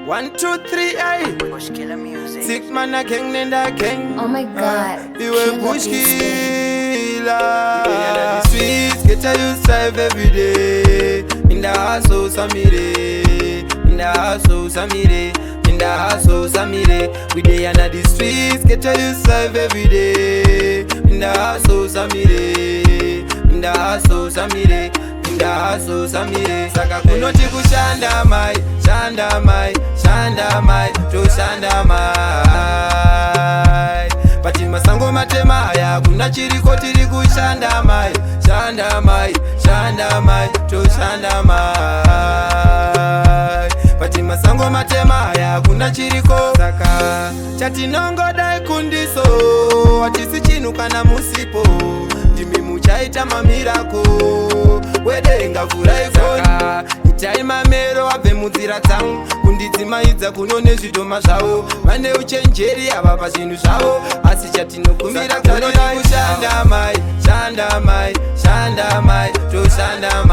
1, 2, 3, ay. Killer music. Sick man a king, nenda king. Oh my God, You a killer push beats, baby. killer. The streets get a you strive every day. In the house, oh Samire. In the house, oh Samire. In the house, oh Samire. We dey under the streets, get a you strive every day. In the house, oh Samire. In the house, oh Samire. In the house, oh Samire. Saka kunoti kushanda mai, shanda mai, shanda mai, to shanda mai. Pati masango matema ya kuna chiriko tiri kushanda mai, shanda mai, shanda mai, to shanda mai. Pati masango matema ya kuna chiriko saka chati nongo dai kundiso atisi chinuka na musipo ndimi muchaita mamirako wedenga furahi saka itai mamero abve munzira dzangu kundidzimaidza kunone zvidhoma zvavo vane uchenjeri ava pazvinhu zvavo asi chatinokumira kunoti kushanda mai, shanda mai, shanda mai, toshanda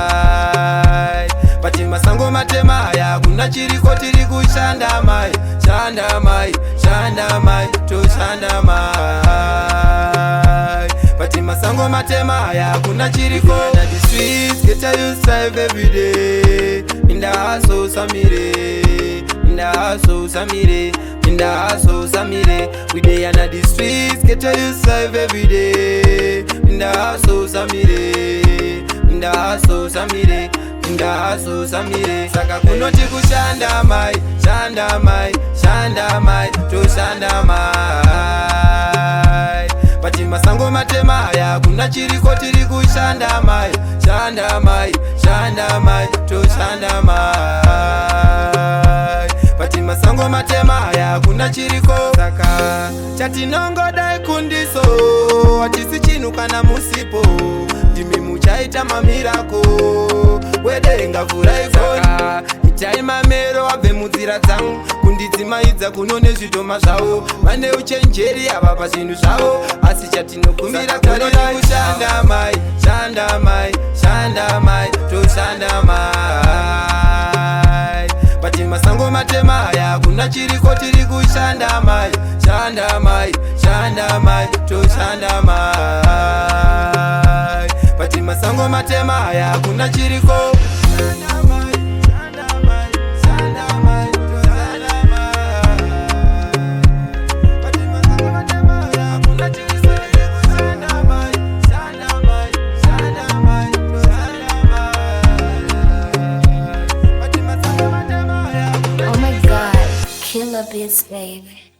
mai. Pati masango matema ya kuna chiriko tiri kushanda mai, shanda mai, shanda mai, to shanda mai. Pati masango matema ya kuna chiriko. Na the streets get a you strive every day. In the house, oh Samire. In the house, oh Samire. In the house, oh Samire. We dey under the streets get a you strive every day. In the house, oh Samire. In the house, oh Samire. In the house, oh Samire. Saka kunoti kushanda mai, shanda mai, shanda mai, to shanda mai. Pati masango matema ya kuna chiriko tiri kushanda mai, shanda mai, shanda mai, to shanda mai. Pati masango matema ya kuna chiriko saka chati nongo dai kundiso atisi chinuka na musipo ndimi muchaita mamirako wedenga furahi saka itai mamero abve munzira dzangu kundidzimaidza kunone zvidhoma zvavo vane uchenjeri ava pazvinhu zvavo asi chatinokumira kunoti kushanda mai, shanda mai, shanda mai, toshanda mai. Pati masango matema ya kuna chiriko tiri kushanda mai, shanda mai, shanda mai, toshanda mai. Pati masango matema ya kuna chiriko shanda mai, shanda mai, shanda mai, toshanda mai. Pati masango matema ya kuna chiriko tiri kushanda mai, shanda mai, shanda mai, toshanda mai. Pati masango matema ya kuna Oh my God, killer beats, baby.